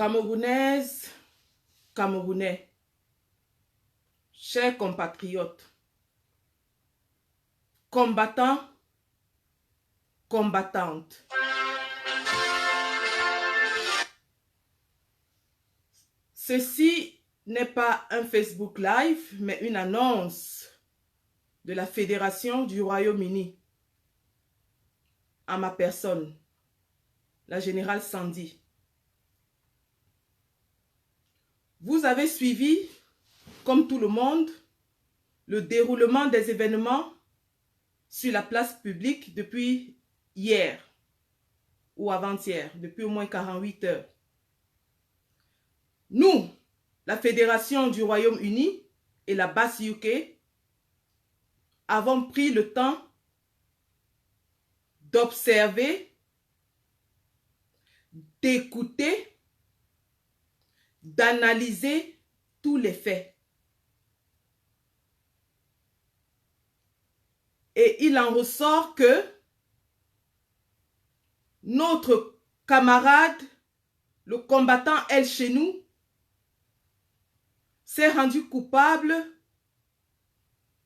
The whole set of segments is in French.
Camerounaises, Camerounais, chers compatriotes, combattants, combattantes, ceci n'est pas un Facebook Live, mais une annonce de la Fédération du Royaume-Uni à ma personne, la générale Sandy. Vous avez suivi, comme tout le monde, le déroulement des événements sur la place publique depuis hier ou avant-hier, depuis au moins 48 heures. Nous, la Fédération du Royaume-Uni et la base UK, avons pris le temps d'observer, d'écouter, d'analyser tous les faits. Et il en ressort que notre camarade, le combattant El Chenou, s'est rendu coupable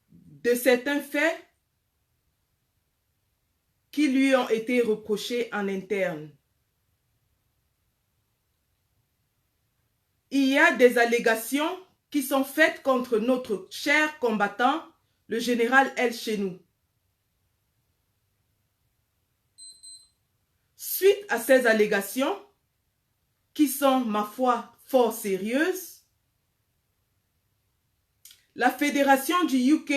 de certains faits qui lui ont été reprochés en interne. Il y a des allégations qui sont faites contre notre cher combattant, le général El Chenou. Suite à ces allégations, qui sont, ma foi, fort sérieuses, la Fédération du UK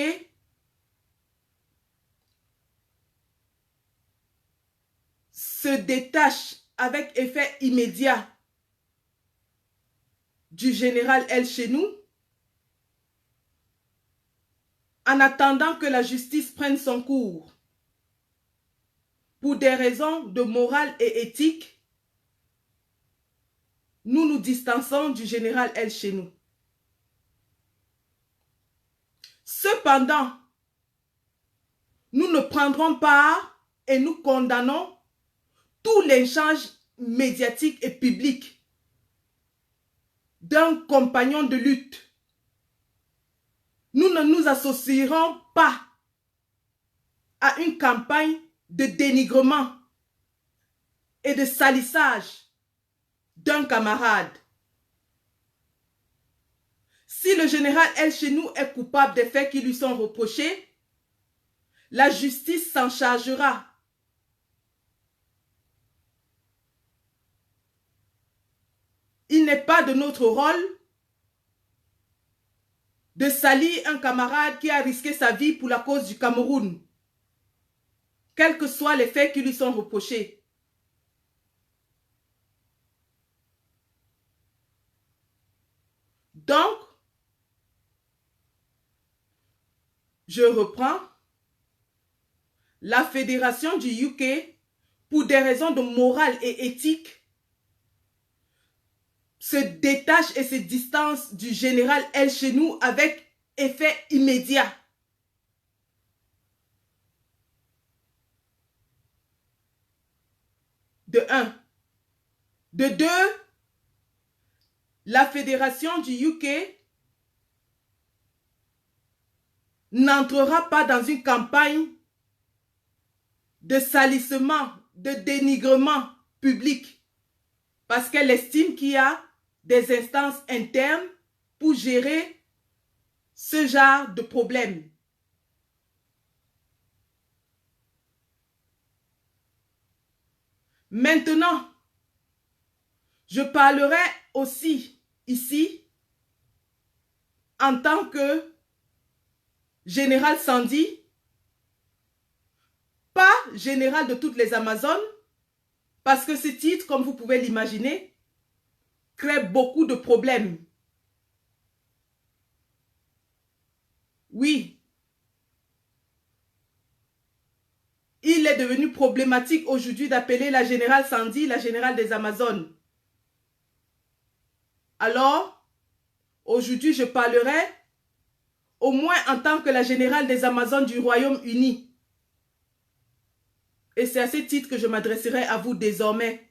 se détache avec effet immédiat du général El Chenou en attendant que la justice prenne son cours. Pour des raisons de morale et éthique, nous nous distançons du général El Chenou. Cependant, nous ne prendrons pas et nous condamnons tout l'échange médiatique et public d'un compagnon de lutte. Nous ne nous associerons pas à une campagne de dénigrement et de salissage d'un camarade. Si le général El Chenou est coupable des faits qui lui sont reprochés, la justice s'en chargera. Il n'est pas de notre rôle de salir un camarade qui a risqué sa vie pour la cause du Cameroun, quels que soient les faits qui lui sont reprochés. Donc, je reprends, la Fédération du UK, pour des raisons de morale et éthique, se détache et se distance du général El Chenou avec effet immédiat. De un. De deux, la Fédération du UK n'entrera pas dans une campagne de salissement, de dénigrement public parce qu'elle estime qu'il y a des instances internes pour gérer ce genre de problème. Maintenant, je parlerai aussi ici en tant que général Sandy, pas général de toutes les Amazones, parce que ce titre, comme vous pouvez l'imaginer, crée beaucoup de problèmes. Oui, il est devenu problématique aujourd'hui d'appeler la générale Sandy la générale des Amazones. Alors, aujourd'hui, je parlerai au moins en tant que la générale des Amazones du Royaume-Uni. Et c'est à ce titre que je m'adresserai à vous désormais.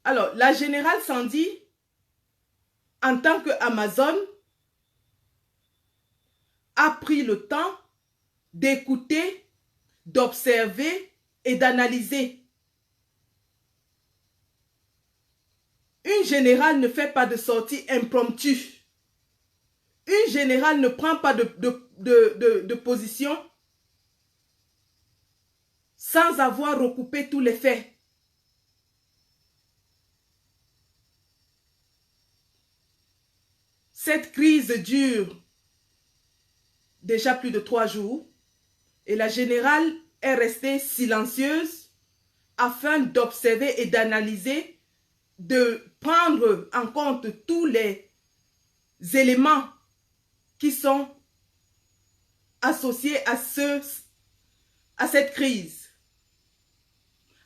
Alors, la générale Sandy, en tant qu'Amazon, a pris le temps d'écouter, d'observer et d'analyser. Une générale ne fait pas de sortie impromptue. Une générale ne prend pas de position sans avoir recoupé tous les faits. Cette crise dure déjà plus de 3 jours et la générale est restée silencieuse afin d'observer et d'analyser, de prendre en compte tous les éléments qui sont associés à cette crise.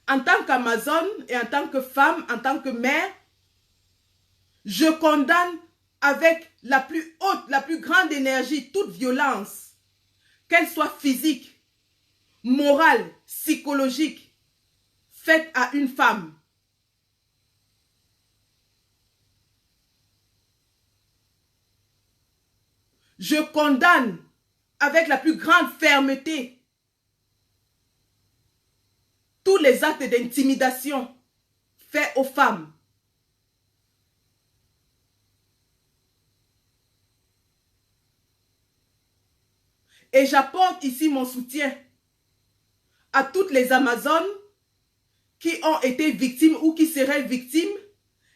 En tant qu'Amazon et en tant que femme, en tant que mère, je condamne avec la plus haute, la plus grande énergie, toute violence, qu'elle soit physique, morale, psychologique, faite à une femme. Je condamne avec la plus grande fermeté tous les actes d'intimidation faits aux femmes. Et j'apporte ici mon soutien à toutes les Amazones qui ont été victimes ou qui seraient victimes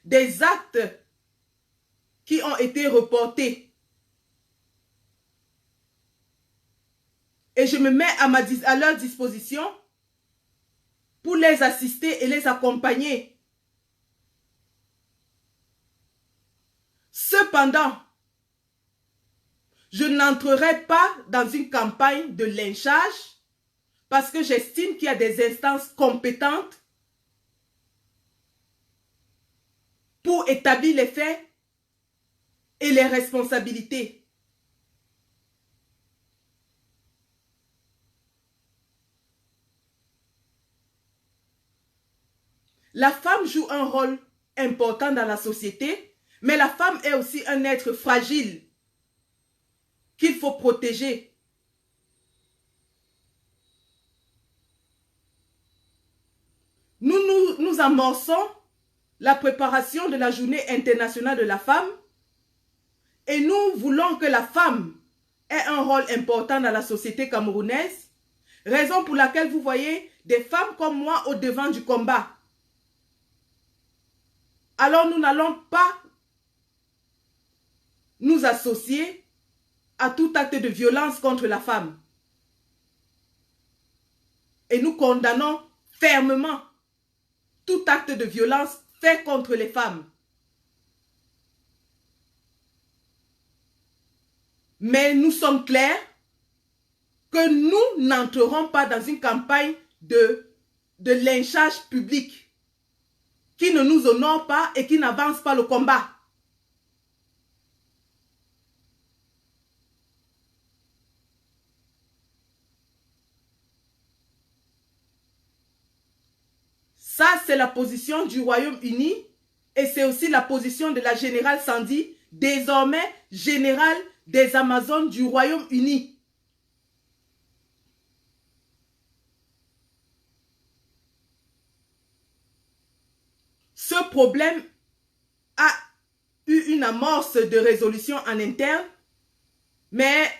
des actes qui ont été reportés. Et je me mets à leur disposition pour les assister et les accompagner. Cependant, je n'entrerai pas dans une campagne de lynchage parce que j'estime qu'il y a des instances compétentes pour établir les faits et les responsabilités. La femme joue un rôle important dans la société, mais la femme est aussi un être fragile qu'il faut protéger. Nous amorçons la préparation de la Journée internationale de la femme et nous voulons que la femme ait un rôle important dans la société camerounaise, raison pour laquelle vous voyez des femmes comme moi au devant du combat. Alors nous n'allons pas nous associer à tout acte de violence contre la femme. Et nous condamnons fermement tout acte de violence fait contre les femmes. Mais nous sommes clairs que nous n'entrerons pas dans une campagne de lynchage public qui ne nous honore pas et qui n'avance pas le combat. Ça, c'est la position du Royaume-Uni et c'est aussi la position de la générale Sandy, désormais générale des Amazones du Royaume-Uni. Ce problème a eu une amorce de résolution en interne, mais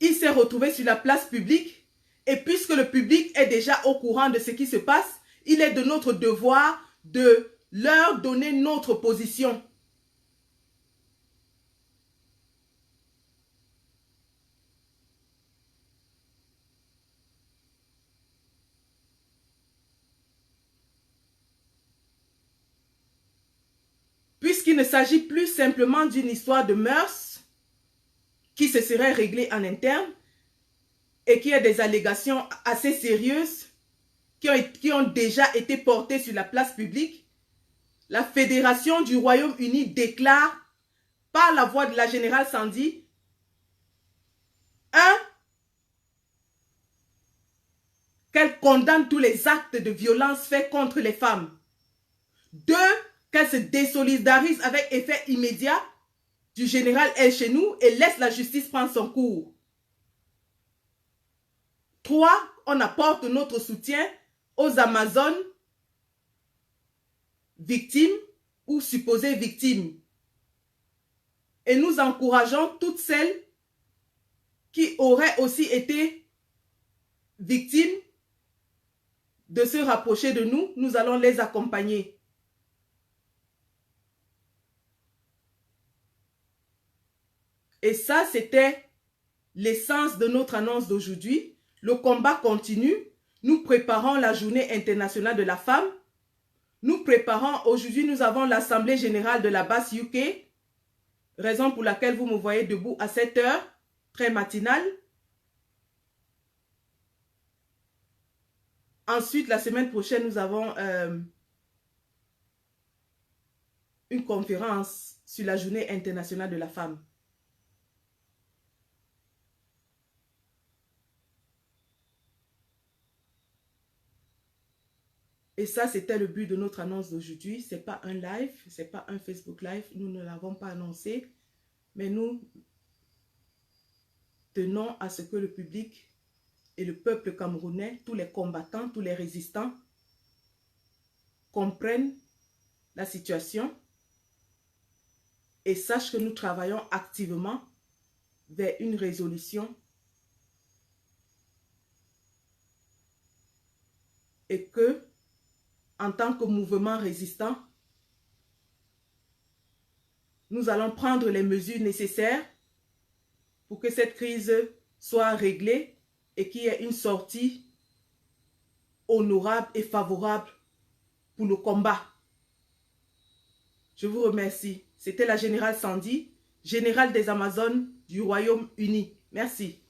il s'est retrouvé sur la place publique et puisque le public est déjà au courant de ce qui se passe, il est de notre devoir de leur donner notre position. Puisqu'il ne s'agit plus simplement d'une histoire de mœurs qui se serait réglée en interne et qui a des allégations assez sérieuses qui ont déjà été portées sur la place publique, la Fédération du Royaume-Uni déclare par la voix de la générale Sandy, 1. Qu'elle condamne tous les actes de violence faits contre les femmes. 2. qu'elle se désolidarise avec effet immédiat du général El Chenou et laisse la justice prendre son cours. 3. On apporte notre soutien aux Amazones victimes ou supposées victimes. Et nous encourageons toutes celles qui auraient aussi été victimes de se rapprocher de nous. Nous allons les accompagner. Et ça, c'était l'essence de notre annonce d'aujourd'hui. Le combat continue. Nous préparons la journée internationale de la femme. Nous préparons, aujourd'hui, nous avons l'Assemblée générale de la base UK, raison pour laquelle vous me voyez debout à 7 heures, très matinale. Ensuite, la semaine prochaine, nous avons une conférence sur la journée internationale de la femme. Et ça, c'était le but de notre annonce d'aujourd'hui. Ce n'est pas un live, ce n'est pas un Facebook live. Nous ne l'avons pas annoncé. Mais nous tenons à ce que le public et le peuple camerounais, tous les combattants, tous les résistants, comprennent la situation et sachent que nous travaillons activement vers une résolution et que, en tant que mouvement résistant, nous allons prendre les mesures nécessaires pour que cette crise soit réglée et qu'il y ait une sortie honorable et favorable pour le combat. Je vous remercie. C'était la générale Sandy, générale des Amazones du Royaume-Uni. Merci.